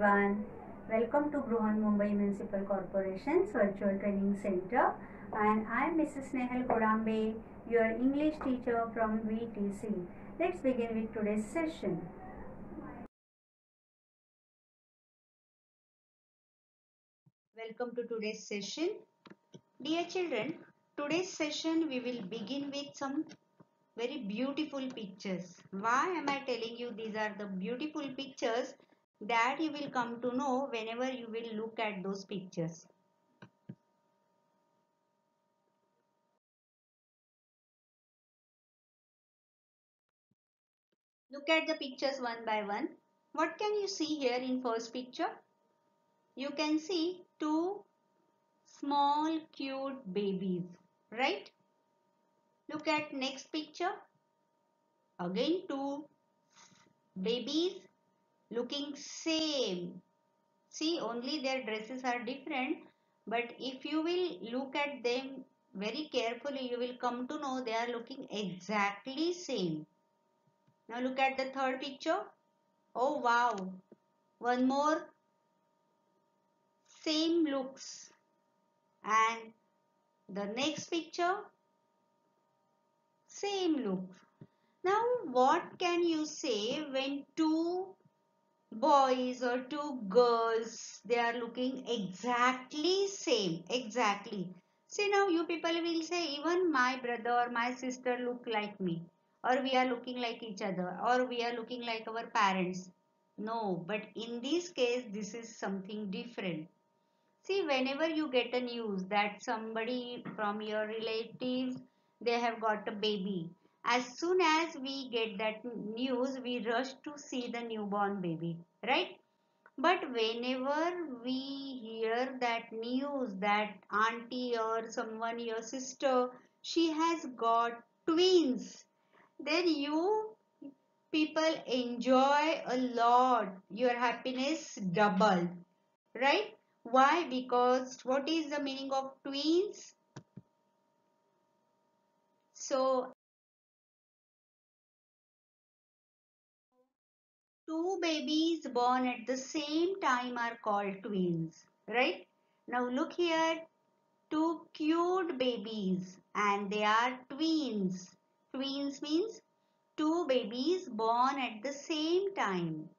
everyone. Welcome to Bruhan Mumbai Municipal Corporation's Virtual Training Center, and I am Mrs. Nehal Kodambe, your English teacher from VTC. Let's begin with today's session. Welcome to today's session. Dear children, today's session we will begin with some very beautiful pictures. Why am I telling you these are the beautiful pictures? That you will come to know whenever you will look at those pictures. Look at the pictures one by one. What can you see here in first picture? You can see two small cute babies, right? Look at next picture. Again two babies looking same. See, only their dresses are different, but if you will look at them very carefully, you will come to know they are looking exactly same. Now look at the third picture. Oh wow, one more same looks. And the next picture, same look. Now what can you say when two boys or two girls, they are looking exactly same? Exactly. See, now you people will say even my brother or my sister look like me, or we are looking like each other, or we are looking like our parents. No, but in this case this is something different. See, whenever you get a news that somebody from your relatives, they have got a baby. As soon as we get that news, we rush to see the newborn baby, right? But whenever we hear that news that auntie or someone, your sister, she has got twins, then you people enjoy a lot. Your happiness double, right? Why? Because what is the meaning of twins? So two babies born at the same time are called twins, right? Now look here, two cute babies and they are twins. Twins means two babies born at the same time.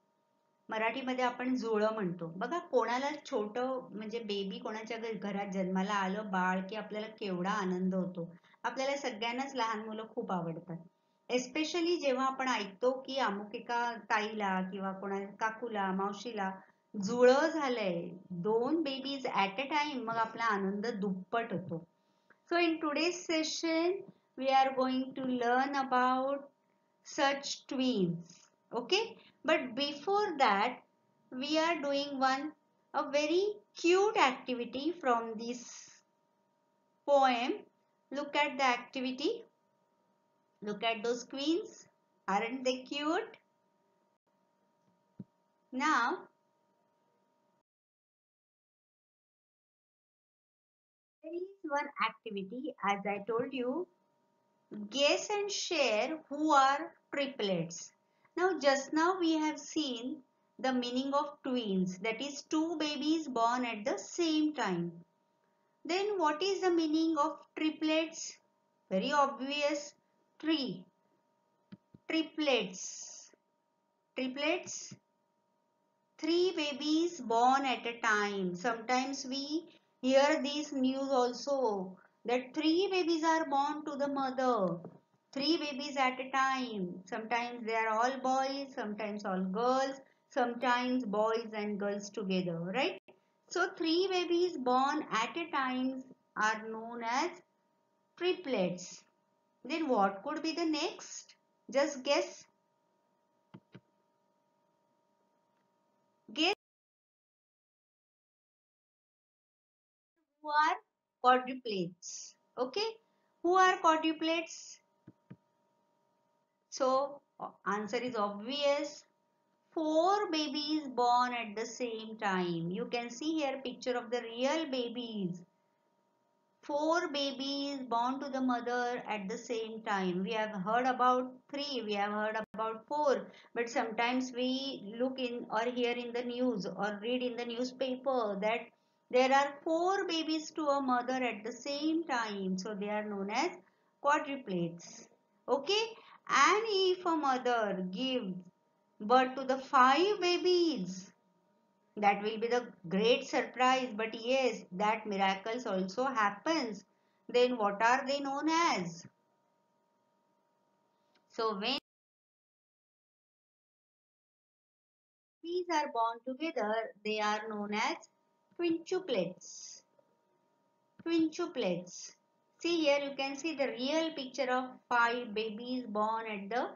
मराठीमध्ये आपण जुळं म्हणतो बघा. कोणाला छोटं म्हणजे baby कोणाच्या घरात जन्माला आलं बाळ की आपल्याला केवढा आनंद होतो. आपल्याला सगळ्यांनाच लहान मुलं खूप आवडतात. एस्पेशली जेव्हा आपण ऐकतो की अमुक एका ताईला किंवा कोणा काकूला मावशीला जुळं झालंय, दोन बेबीज ऍट अ टाइम, मग आपला आनंद दुप्पट होतो. So in today's session we are going to learn about such twins. Okay, but before that we are doing a very cute activity from this poem. Look at the activity. Look at those queens. Aren't they cute? Now there is one activity, as I told you. Guess and share who are triplets. Now just now we have seen the meaning of twins, that is two babies born at the same time. Then what is the meaning of triplets? Very obvious. Three. Triplets. Triplets. Three babies born at a time. Sometimes we hear this news also that three babies are born to the mother. Three babies at a time. Sometimes they are all boys, sometimes all girls, sometimes boys and girls together, right? So three babies born at a time are known as triplets. Then what could be the next? Just guess. Guess who are quadruplets. Okay? Who are quadruplets? So answer is obvious. Four babies born at the same time. You can see here picture of the real babies. 4 babies born to the mother at the same time. We have heard about 3, we have heard about 4, but sometimes we look in or hear in the news or read in the newspaper that there are 4 babies to a mother at the same time. So they are known as quadruplets. Okay, and if a mother gives birth to the 5 babies, that will be the great surprise. But yes, that miracles also happens. Then what are they known as? So when these are born together, they are known as quintuplets. Quintuplets. See here, you can see the real picture of 5 babies born at the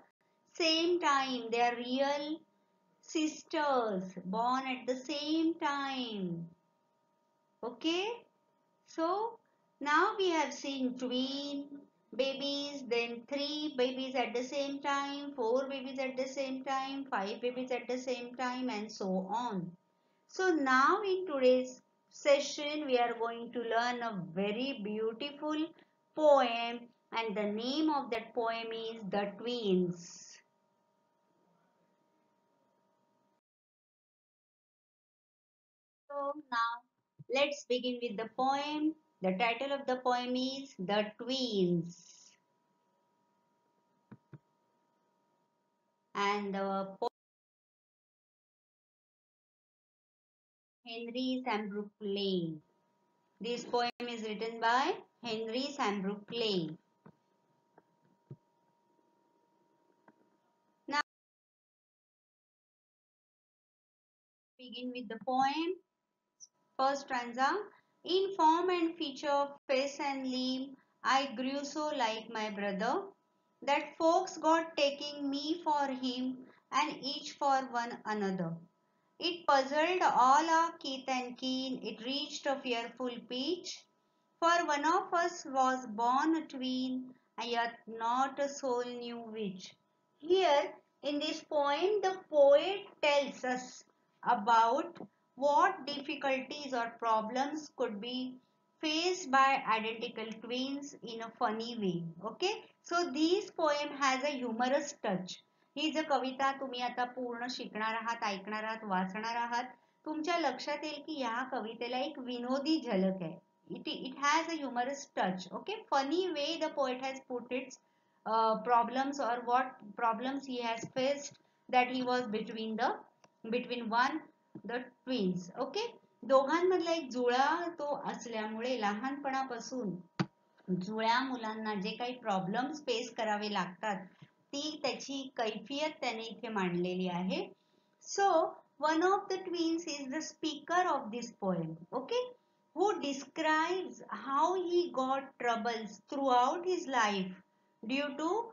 same time. They are real sisters born at the same time. Okay. So now we have seen twin babies, then 3 babies at the same time, 4 babies at the same time, 5 babies at the same time, and so on. So now in today's session we are going to learn a very beautiful poem, and the name of that poem is The Twins. So now let's begin with the poem. The title of the poem is The Twins. And the poem Henry Sambrook Clay. This poem is written by Henry Sambrook Clay. Now begin with the poem. First stanza. In form and feature, face and limb, I grew so like my brother that folks got taking me for him and each for one another. It puzzled all our kith and kin, it reached a fearful pitch. For one of us was born a twin, and yet not a soul knew which. Here in this poem, the poet tells us about what difficulties or problems could be faced by identical twins in a funny way. Okay, so this poem has a humorous touch. ही जर कविता तुम्ही आता पूर्ण शिकणार आहात, ऐकणार आहात, वाचणार आहात, तुमच्या लक्षात येईल की या कवितेला एक विनोदी झलक आहे. It has a humorous touch. Okay, funny way the poet has put its problems or what problems he has faced, that he was between one the twins. Okay, दोघांमधला एक जुळा तो असल्यामुळे लहानपणापासून जुळ्या मुलांना जे काही प्रॉब्लेम्स फेस करावे लागतात ती त्याची कैफियत त्याने इथे मांडलेली आहे. सो one of the twins is the speaker of this poem, okay, who describes how he got troubles throughout his life due to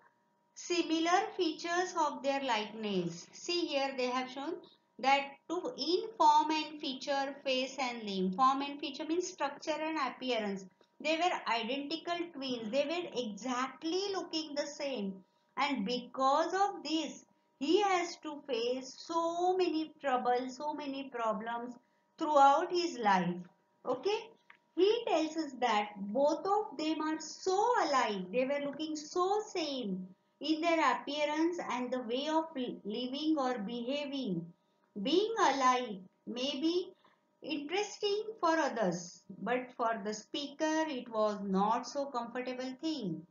similar features of their likeness. See here they have shown that to in form and feature, face and limb. Form and feature means structure and appearance. They were identical twins. They were exactly looking the same. And because of this, he has to face so many troubles, so many problems throughout his life. Okay? He tells us that both of them are so alike. They were looking so same in their appearance and the way of living or behaving. Being alike may be interesting for others, but for the speaker it was not so comfortable thing.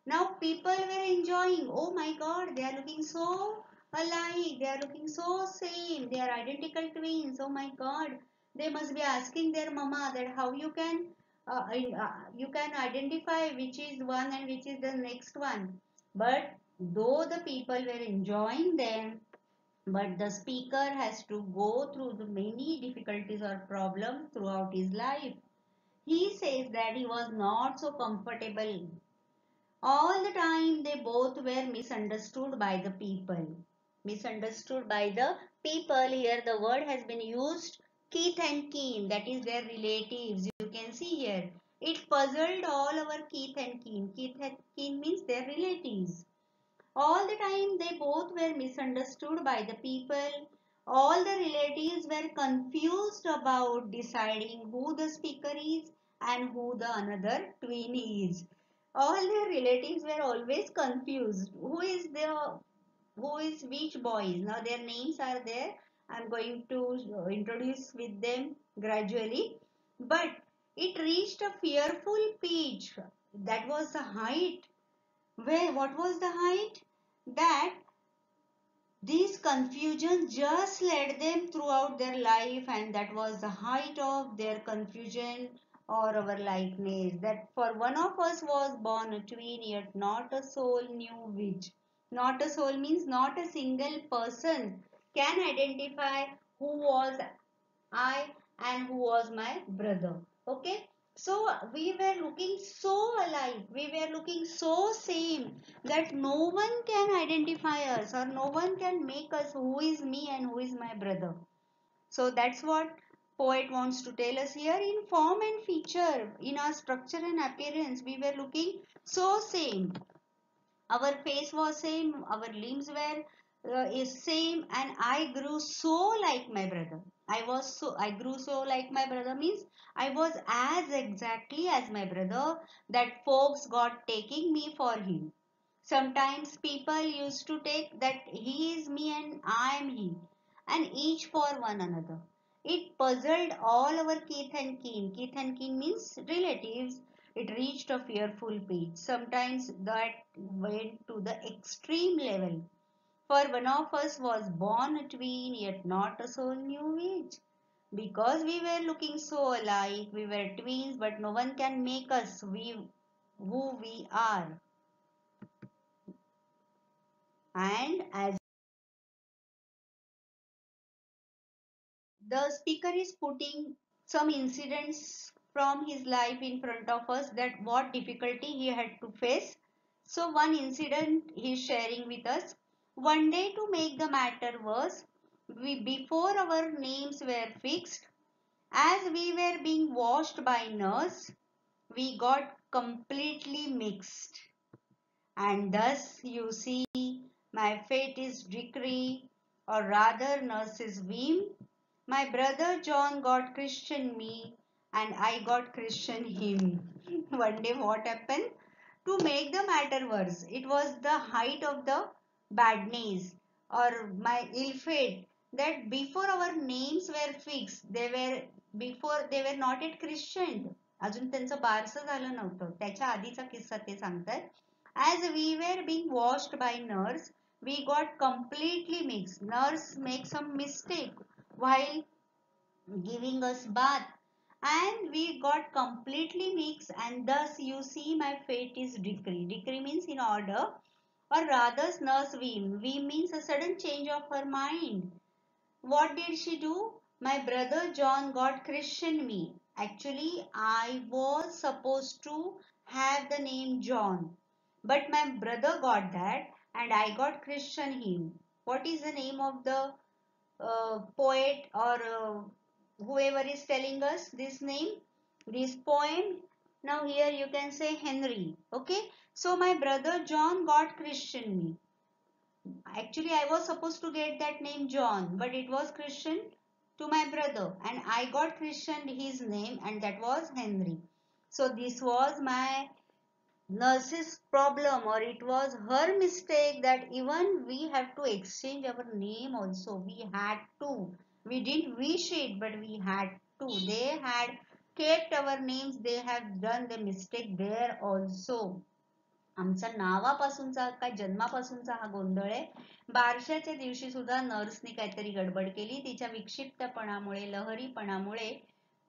Now people were enjoying, oh my god, they are looking so alike, they are looking so same, they are identical twins, oh my god. They must be asking their mama that how you can identify which is one and which is the next one. But though the people were enjoying them, but the speaker has to go through the many difficulties or problems throughout his life. He says that he was not so comfortable. All the time they both were misunderstood by the people. Misunderstood by the people. Here the word has been used kith and kin, that is their relatives. You can see here. It puzzled all our kith and kin. Kith and kin means their relatives. All the time they both were misunderstood by the people. All the relatives were confused about deciding who the speaker is and who the another twin is. All their relatives were always confused. Who is which boys? Now their names are there. I'm going to introduce with them gradually. But it reached a fearful pitch. That was the height. Where what was the height? That these confusions just led them throughout their life, and that was the height of their confusion or our likeness. That for one of us was born a twin, yet not a soul knew which. Not a soul means not a single person can identify who was I and who was my brother. Okay. So we were looking so alike, we were looking so same that no one can identify us or no one can make us who is me and who is my brother. So that's what poet wants to tell us here. In form and feature, in our structure and appearance, we were looking so same. Our face was same, our limbs were is same, and I grew so like my brother. I grew so like my brother means I was as exactly as my brother, that folks got taking me for him. Sometimes people used to take that he is me and I am he, and each for one another. It puzzled all our kith and kin. Kith and kin means relatives. It reached a fearful pitch. Sometimes that went to the extreme level. For one of us was born a twin, yet not a soul knew which. Because we were looking so alike, we were twins, but no one can make us who we are. And as the speaker is putting some incidents from his life in front of us, that what difficulty he had to face. So one incident he is sharing with us. One day, to make the matter worse, before our names were fixed, as we were being washed by nurse, we got completely mixed. And thus you see, my fate is Dickory, or rather nurse's whim. My brother John got Christian me, and I got Christian him. One day what happened? To make the matter worse, it was the height of the badness or my ill fate, that before our names were fixed, they were not yet Christian. अजून त्यांचं बारसं झालं नव्हतं. त्याच्या आधीचा किस्सा ते सांगतात. As we were being washed by nurse, we got completely mixed. Nurse makes some mistake while giving us bath, and we got completely mixed, and thus you see my fate is Dickory. Dickory means in order, or rather nurse Veem. Veem means a sudden change of her mind. What did she do? My brother John got Christian me. Actually, I was supposed to have the name John, but my brother got that and I got Christian him. What is the name of the poet or whoever is telling us this name, this poem? Now here you can say Henry. Okay. So my brother John got Christian me. Actually, I was supposed to get that name John, but it was Christian to my brother, and I got christened his name, and that was Henry. So this was my nurse's problem, or it was her mistake, that even we have to exchange our name also. We had to. We didn't wish it, but we had to. They had kept our names. They have done the mistake there also. आमचा नावापासूनचा काय जन्मापासूनचा हा गोंधळ आहे. बारशाच्या दिवशी सुद्धा नर्सने काहीतरी गडबड केली. तिच्या विक्षिप्तपणामुळे, लहरीपणामुळे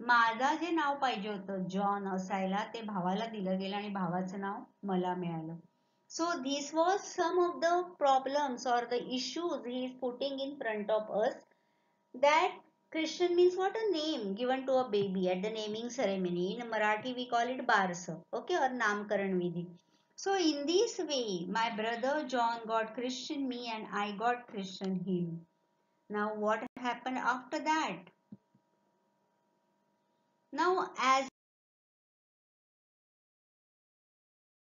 माझा जे नाव पाहिजे होतं जॉन असायला, ते भावाला दिलं गेलं आणि भावाचं नाव मला मिळालं. So this was some of the problems or the issues he is putting in front of us, that Christian means what? A name given to a baby at the naming ceremony. In Marathi we call it Barsa, okay, or Namkaran Vidhi. So in this way, my brother John got Christian me and I got Christian him. Now what happened after that? Now as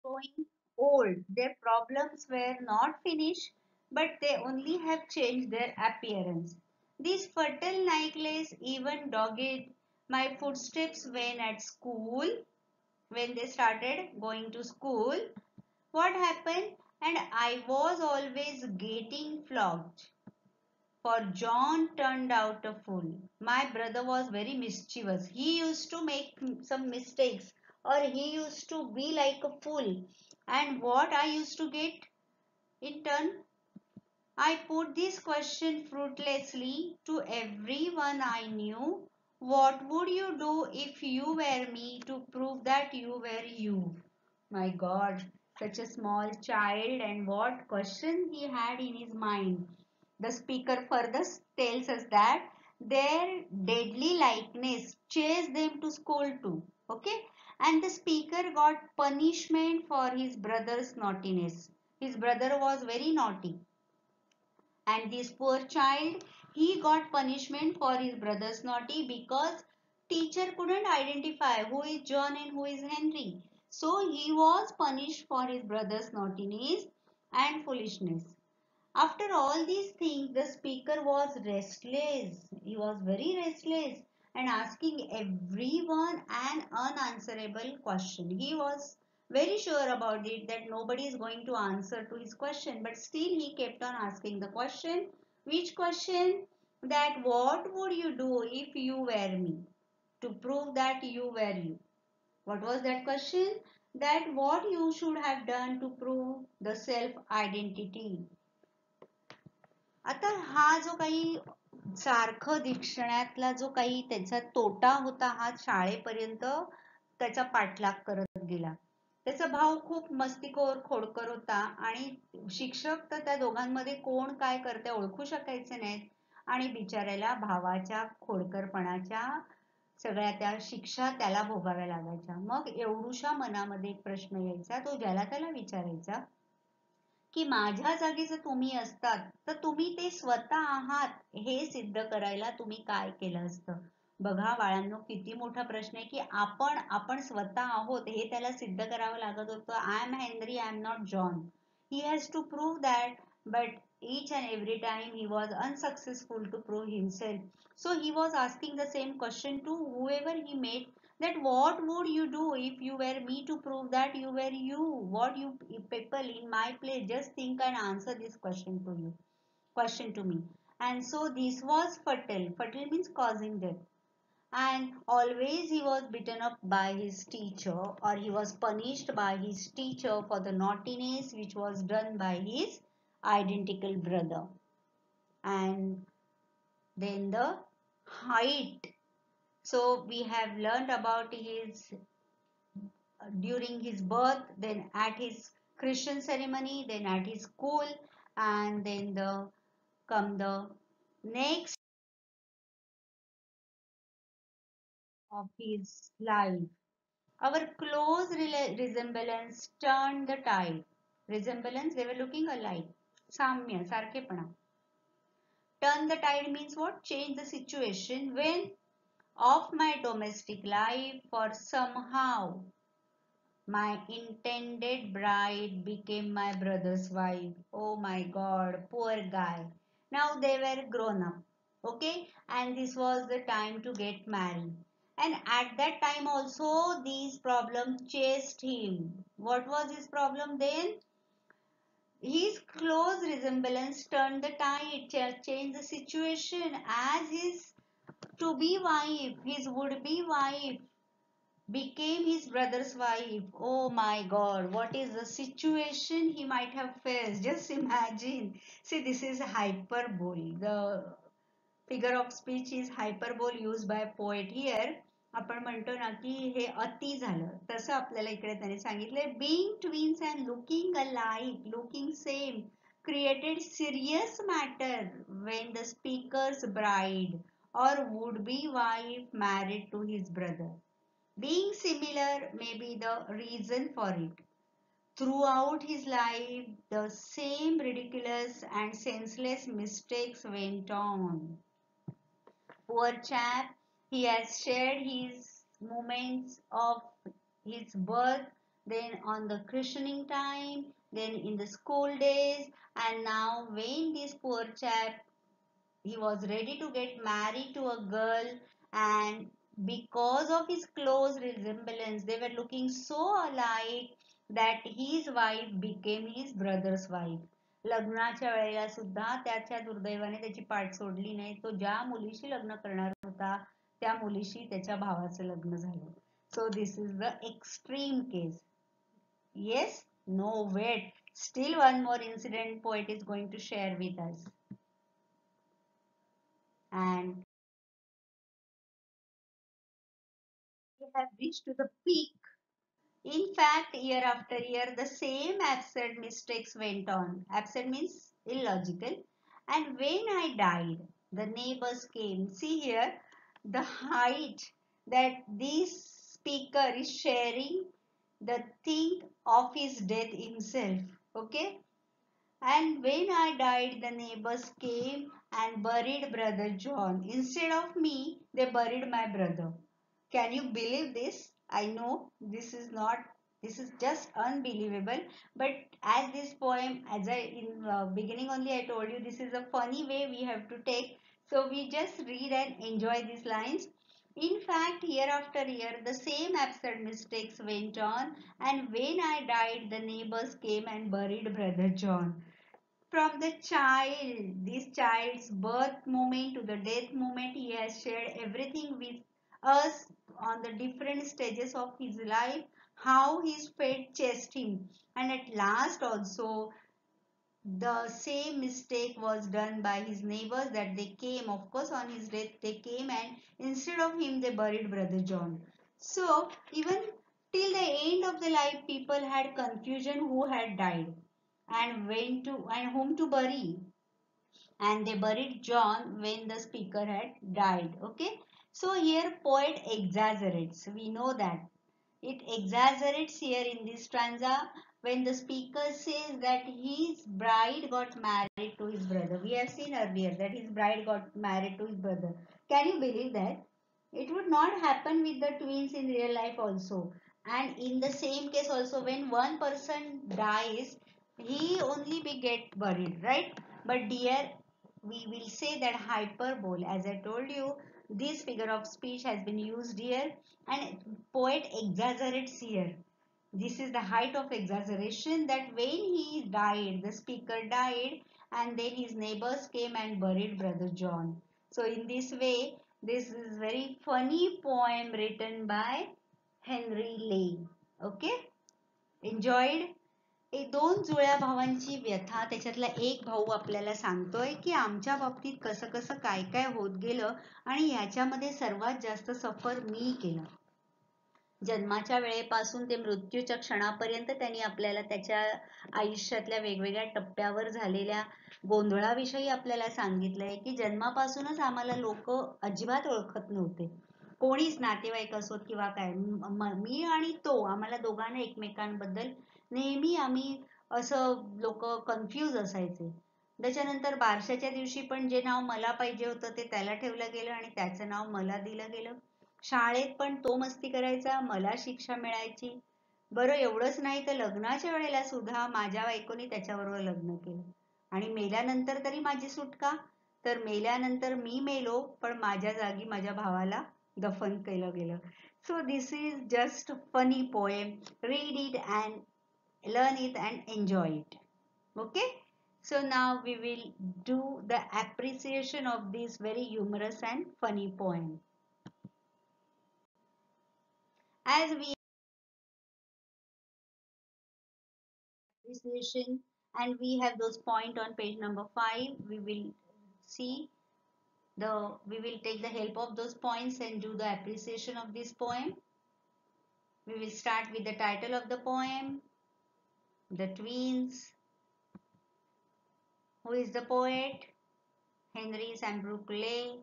growing old, their problems were not finished, but they only have changed their appearance. This fertile necklace even dogged My footsteps when at school, when they started going to school, what happened? And I was always getting flogged. For John turned out a fool. My brother was very mischievous. He used to make some mistakes or he used to be like a fool. And what I used to get in turn? I put this question fruitlessly to everyone I knew. What would you do if you were me to prove that you were you? My God, such a small child, and what question he had in his mind. The speaker further tells us that their deadly likeness chased them to school too. Okay, and the speaker got punishment for his brother's naughtiness. His brother was very naughty, and this poor child, he got punishment for his brother's naughty because teacher couldn't identify who is John and who is Henry. So he was punished for his brother's naughtiness and foolishness. After all these things, the speaker was restless. He was very restless and asking everyone an unanswerable question. He was very sure about it that nobody is going to answer to his question, but still he kept on asking the question. Which question? That what would you do if you were me? To prove that you were you. What was that question? That what you should have done to prove the self identity. आता हा जो काही सारखं दिसण्यातला जो काही त्याचा तोटा होता हा शाळेपर्यंत त्याचा पाठलाग करत गेला. त्याचा भाव खूप मस्तीखोर खोडकर होता आणि शिक्षक तर त्या दोघांमध्ये कोण काय करते ओळखू शकायचे नाहीत आणि बिचाऱ्याला भावाच्या खोडकरपणाच्या सगळ्या त्या शिक्षा त्याला भोगाव्या लागायच्या. मग एवढूशा मनामध्ये एक प्रश्न यायचा, तो ज्याला त्याला विचारायचा की माझ्या जागी जर तुम्ही असतात तर तुम्ही ते स्वतः आहात हे सिद्ध करायला तुम्ही काय केलं असतं. बघा बाळांनो, किती मोठा प्रश्न आहे की आपण स्वतः आहोत हे त्याला सिद्ध करावं लागत होतं. I am Henry, I am not John. He has to prove that, but each and every time he was unsuccessful to prove himself. So he was asking the same question to whoever he met, that what would you do if you were me to prove that you were you? What you people in my place, just think and answer this question to me. And so this was fatal. Fatal means causing death. And always he was beaten up by his teacher, or he was punished by his teacher for the naughtiness which was done by his identical brother. And then the height. So we have learned about his during his birth, then at his Christian ceremony, then at his school, and then the next of his life. Our close resemblance turned the tide. Resemblance, they were looking alike. Samya, sarkhepana. Turn the tide means what? Change the situation when of my domestic life, for somehow my intended bride became my brother's wife. Oh my God, poor guy. Now they were grown up. Okay, and this was the time to get married. And at that time also these problems chased him. What was his problem then? His close resemblance turned the tide, changed the situation, as his to be wife, his would be wife, became his brother's wife. Oh my God, what is the situation he might have faced? Just imagine. See, this is hyperbole. The figure of speech is hyperbole used by a poet here. आपण म्हणतो ना की हे अति झालं, तसं आपल्याला इकडे त्याने सांगितलंय. Being twins and looking alike, looking same, created serious matter when the speaker's bride or would-be wife married to his brother. Being similar may be the reason for it. Throughout his life, the same ridiculous and senseless mistakes went on. Poor chap, he has shared his moments of his birth, then on the christening time, then in the school days, and now when this poor chap, he was ready to get married to a girl, and because of his close resemblance, they were looking so alike that his wife became his brother's wife. लग्नाच्या वेळेला सुद्धा त्याच्या दुर्दैवाने त्याची पाठ सोडली नाही. तो ज्या मुलीशी लग्न करणार होता त्या मुलीशी त्याच्या भावाचं लग्न झालं. So this is the extreme case. Yes? No, wait. Still one more incident poet is going to share with us. And we have reached to the peak. In fact, year after year, the same absurd mistakes went on. Absurd means illogical. And when I died, the neighbors came. See here, the height that this speaker is sharing the thing of his death himself. Okay? And when I died, the neighbors came and buried brother John. Instead of me, they buried my brother. Can you believe this? I know this is not, this is just unbelievable. But as this poem, as I in beginning only I told you, this is a funny way we have to take. So we just read and enjoy these lines. In fact, year after year, the same absurd mistakes went on, and when I died, the neighbors came and buried brother John. From the child, this child's birth moment to the death moment, he has shared everything with us on the different stages of his life, how his fate chased him. And at last also, the same mistake was done by his neighbors, that they came, of course, on his death, they came and instead of him, they buried brother John. So, even till the end of the life, people had confusion who had died and when to and whom to bury, and they buried John when the speaker had died. Okay, so here poet exaggerates, we know that it exaggerates here in this stanza when the speaker says that his bride got married to his brother. We have seen earlier that his bride got married to his brother. Can you believe that? It would not happen with the twins in real life also. And in the same case also, when one person dies, he only be get buried, right? But dear, we will say that hyperbole. As I told you, this figure of speech has been used here and poet exaggerates here. This is the height of exaggeration, that when he died, the speaker died, and then his neighbors came and buried brother John. So in this way, this is very funny poem written by Henry Lay. Okay? Enjoyed? दोन जुळ्या भावांची व्यथा, त्याच्यातला एक भाऊ आपल्याला सांगतोय की आमच्या बाबतीत कसं कसं काय काय होत गेलं आणि याच्यामध्ये सर्वात जास्त सफर मी केलं. जन्माच्या वेळेपासून ते मृत्यूच्या क्षणापर्यंत त्यांनी आपल्याला त्याच्या आयुष्यातल्या वेगवेगळ्या टप्प्यावर झालेल्या गोंधळाविषयी आपल्याला सांगितलंय की जन्मापासूनच आम्हाला लोक अजिबात ओळखत नव्हते. कोणीच नातेवाईक असोत किंवा काय, मी आणि तो आम्हाला दोघांना एकमेकांबद्दल नेहमी आम्ही असं लोक कन्फ्यूज असायचे. त्याच्यानंतर बारशाच्या दिवशी पण जे नाव मला पाहिजे होतं ते त्याला ठेवलं गेलं आणि त्याचं नाव मला दिलं गेलं. शाळेत पण तो मस्ती करायचा, मला शिक्षा मिळायची. बरं एवढंच नाही तर लग्नाच्या वेळेला सुद्धा माझ्या बायकोनी त्याच्याबरोबर लग्न केलं आणि मेल्यानंतर तरी माझी सुटका, तर मेल्यानंतर मी मेलो पण माझ्या जागी माझ्या भावाला दफन केलं गेलं. So this is just funny poem. Read it and learn it and enjoy it. Okay, so now we will do the appreciation of this very humorous and funny poem. As we appreciation and we have those point on page number 5, we will see we will take the help of those points and do the appreciation of this poem. We will start with the title of the poem, The Twins. Who is the poet? Henry Sambrook Lay.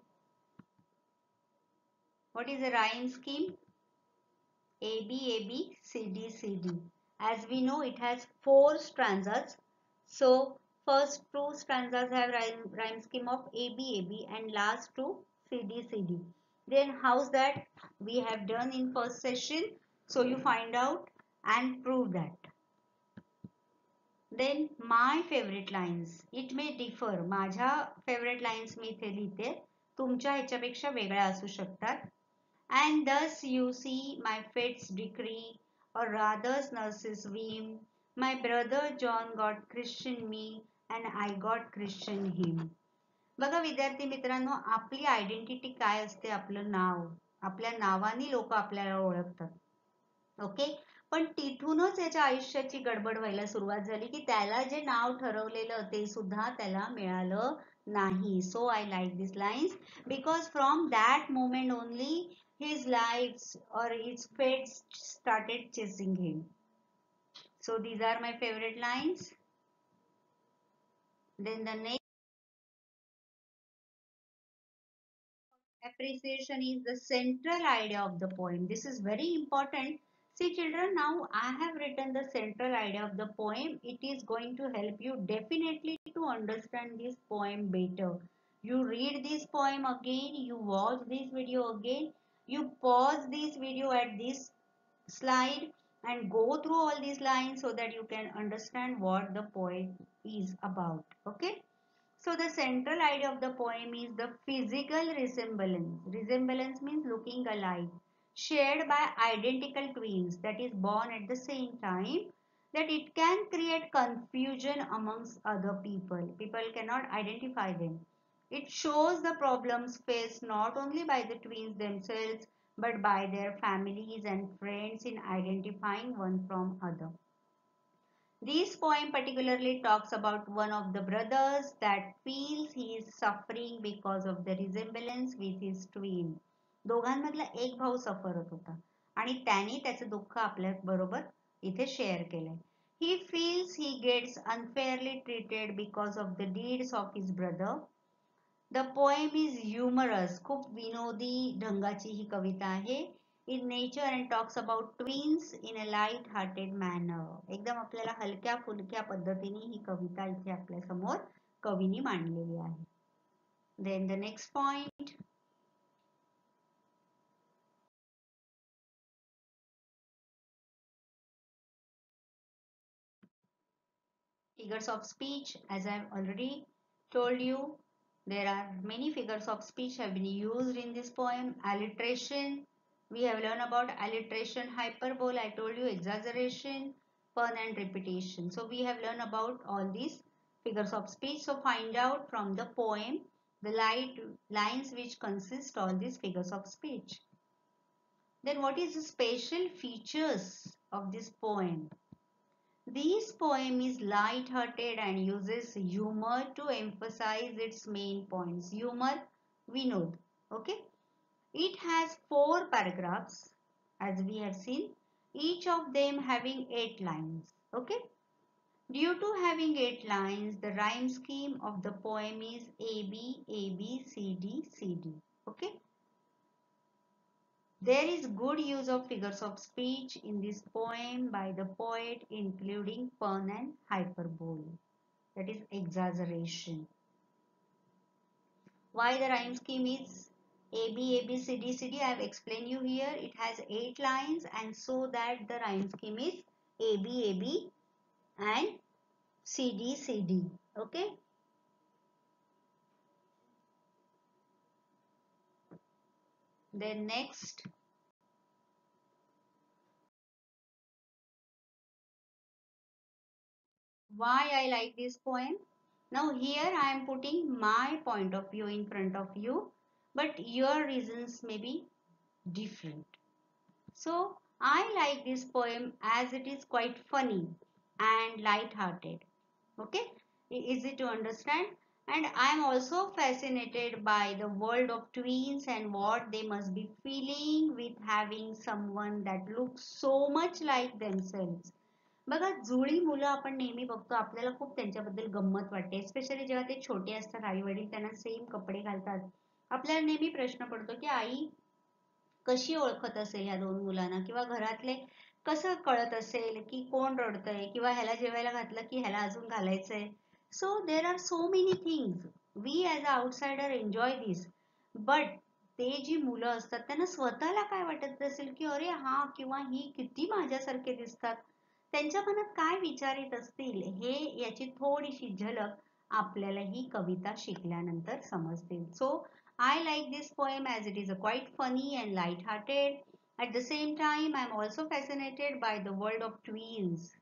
What is the rhyme scheme? A B A B C D C D. As we know, it has 4 stanzas. So first 2 stanzas have rhyme scheme of A B A B and last 2 C D C D. Then how's that we have done in first session? So you find out and prove that. Then my favorite lines. It may differ. माझ्या favorite lines मी इथे लिहिते. तुमच्या ह्याच्यापेक्षा वेगळ्या असू शकतात. And thus you see my fate's decree, or rather nurse's whim. My brother John got Christian me, and I got Christian him. बघा विद्यार्थी मित्रांनो, आपली आयडेंटिटी काय असते? आपलं नाव. आपल्या नावाने लोक आपल्याला ओळखतात. ओके, पण तिथूनच याच्या आयुष्याची गडबड व्हायला सुरुवात झाली की त्याला जे नाव ठरवलेलं ते सुद्धा त्याला मिळालं नाही. So I like this lines because from that moment only his lives or his fates started chasing him. So these are my favorite lines. Then the next appreciation is the central idea of the poem. This is very important. See children, now I have written the central idea of the poem. It is going to help you definitely to understand this poem better. You read this poem again, you watch this video again, you pause this video at this slide and go through all these lines so that you can understand what the poem is about. Okay. So the central idea of the poem is the physical resemblance. Resemblance means looking alike, shared by identical twins that is born at the same time, that it can create confusion amongst other people. People cannot identify them. It shows the problems faced not only by the twins themselves but by their families and friends in identifying one from other. This poem particularly talks about one of the brothers that feels he is suffering because of the resemblance with his twin. दोघांमधला एक भाऊ सफरत होता आणि त्याने त्याचं दुःख आपल्या बरोबर इथे शेअर केलंय. He feels he gets unfairly treated because of the deeds of his brother. The poem is humorous. खूप विनोदी ढंगाची ही कविता आहे. In nature and talks about twins in a light-hearted manner. एकदम आपल्याला हलक्या फुलक्या पद्धतीने ही कविता इथे आपल्या समोर कवीने मांडलेली आहे. Then the next point. Figures of speech, as I have already told you, there are many figures of speech have been used in this poem. Alliteration, we have learned about alliteration, hyperbole, I told you, exaggeration, pun and repetition. So we have learned about all these figures of speech. So find out from the poem the lines which consist all these figures of speech. Then what is the special features of this poem? This poem is light-hearted and uses humor to emphasize its main points. Humor, we know. Okay. It has 4 paragraphs as we have seen, each of them having 8 lines. Okay. Due to having 8 lines, the rhyme scheme of the poem is AB, AB, CD, CD. Okay. There is good use of figures of speech in this poem by the poet, including pun and hyperbole, that is exaggeration. Why the rhyme scheme is A, B, A, B, C, D, C, D, I have explained you here. It has 8 lines and so that the rhyme scheme is A, B, A, B and C, D, C, D. Okay. Then next. Why I like this poem? Now here I am putting my point of view in front of you, but your reasons may be different. So I like this poem as it is quite funny and light-hearted. Okay, easy to understand. And I am also fascinated by the world of twins and what they must be feeling with having someone that looks so much like themselves. बघा जुळी मुलं आपण नेहमी बघतो, आपल्याला खूप त्यांच्याबद्दल गंमत वाटते, स्पेशली जेव्हा ते छोटे असतात, आई वडील त्यांना सेम कपडे घालतात. आपल्याला नेहमी प्रश्न पडतो की आई कशी ओळखत असेल ह्या 2 मुलांना, किंवा घरातले कसं कळत असेल की कोण रडतंय, किंवा ह्याला जेवायला घातलं की ह्याला अजून घालायचंय. So there are so many things we as a outsider enjoy this, but ते जी मुलं असतात त्यांना स्वतःला काय वाटत असेल की अरे हा किंवा ही किती माझ्यासारखे दिसतात, त्यांच्या मनात काय विचार येत असतील, हे याची थोडीशी झलक आपल्याला ही कविता शिकल्यानंतर समजते. सो I like this poem as it is a quite funny and light-hearted. At the same time, I am also fascinated by the world of twins.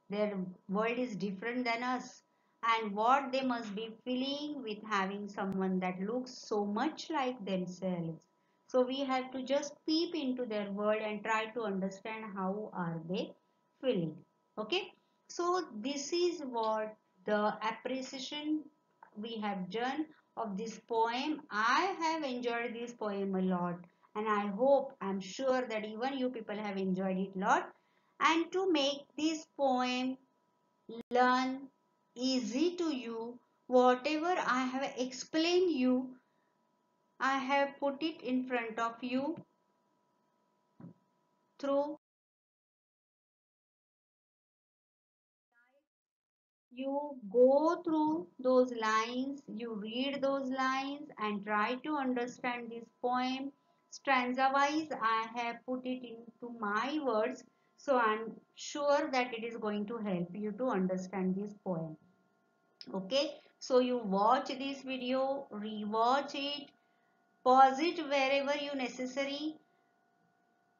Their world is different than us, and what they must be feeling with having someone that looks so much like themselves. So we have to just peep into their world and try to understand how are they feeling. Okay, so this is what the appreciation we have done of this poem. I have enjoyed this poem a lot, and I hope, I'm sure that even you people have enjoyed it a lot. And to make this poem learn easy to you, whatever I have explained you, I have put it in front of you through. You go through those lines, you read those lines and try to understand this poem. Stanza wise, I have put it into my words, so I'm sure that it is going to help you to understand this poem. Okay, so you watch this video, rewatch it, pause it wherever you necessary,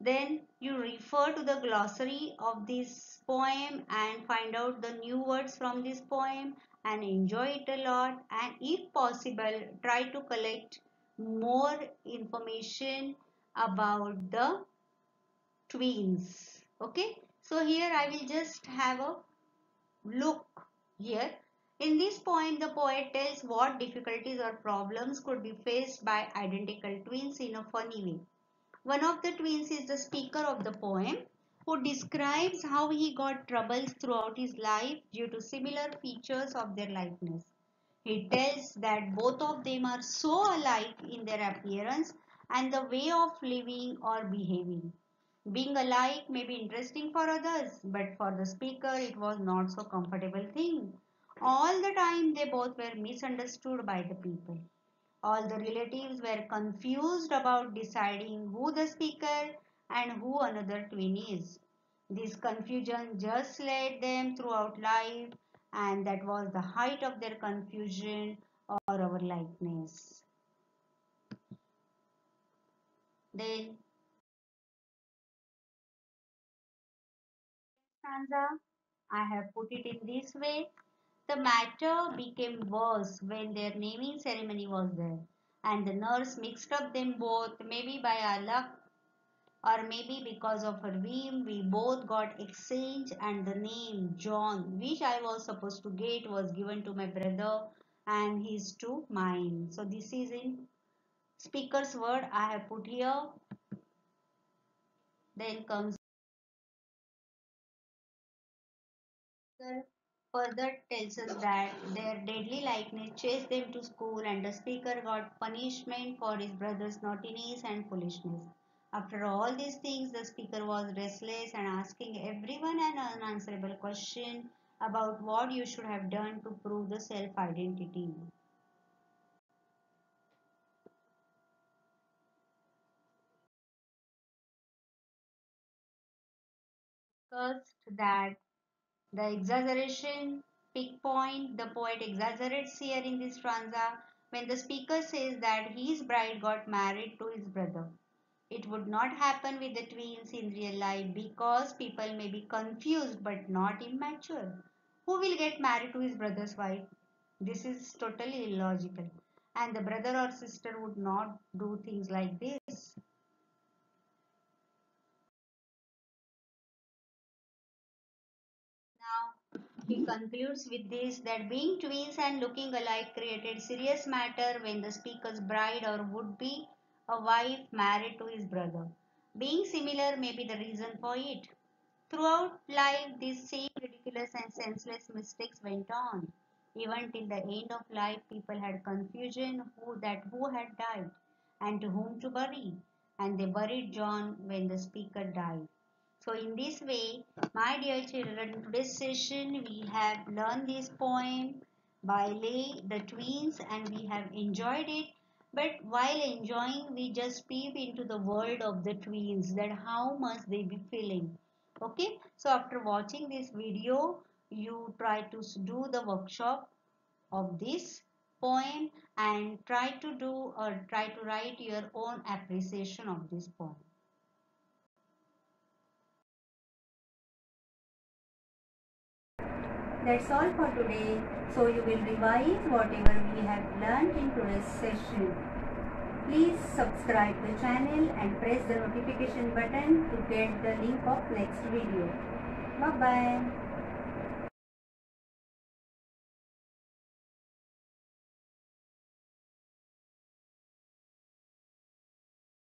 then you refer to the glossary of this poem and find out the new words from this poem and enjoy it a lot. And if possible, try to collect more information about the twins. Okay, so here I will just have a look here. In this poem, the poet tells what difficulties or problems could be faced by identical twins in a funny way. One of the twins is the speaker of the poem, who describes how he got troubles throughout his life due to similar features of their likeness. He tells that both of them are so alike in their appearance and the way of living or behaving. Being alike may be interesting for others, but for the speaker it was not so comfortable thing. All the time they both were misunderstood by the people. All the relatives were confused about deciding who the speaker and who another twin is. This confusion just led them throughout life, and that was the height of their confusion or our likeness. Then, stanza, I have put it in this way. The matter became worse when their naming ceremony was there, and the nurse mixed up them both, maybe by our luck or maybe because of her whim, we both got exchanged and the name John, which I was supposed to get, was given to my brother and his to mine. So this is in speaker's word I have put here. Then comes further tells us that their deadly likeness chased them to school and the speaker got punishment for his brother's naughtiness and foolishness. After all these things, the speaker was restless and asking everyone an unanswerable question about what you should have done to prove the self-identity. Cursed that the exaggeration, pick point, the poet exaggerates here in this stanza when the speaker says that his bride got married to his brother. It would not happen with the twins in real life because people may be confused but not immature. Who will get married to his brother's wife? This is totally illogical. And the brother or sister would not do things like this. Now, he concludes with this that being twins and looking alike created serious matter when the speaker's bride or would be a wife married to his brother. Being similar may be the reason for it. Throughout life, these same ridiculous and senseless mistakes went on. Even till the end of life, people had confusion who had died and to whom to bury, and they buried John when the speaker died. So in this way, my dear children, in today's session we have learned this poem by Lay the Twins and we have enjoyed it. But while enjoying, we just peep into the world of the twins, that how much they be feeling. Okay, so after watching this video, you try to do the workshop of this poem and try to write your own appreciation of this poem. That's all for today. So you will revise whatever we have learned in today's session. Please subscribe the channel and press the notification button to get the link of next video. Bye bye.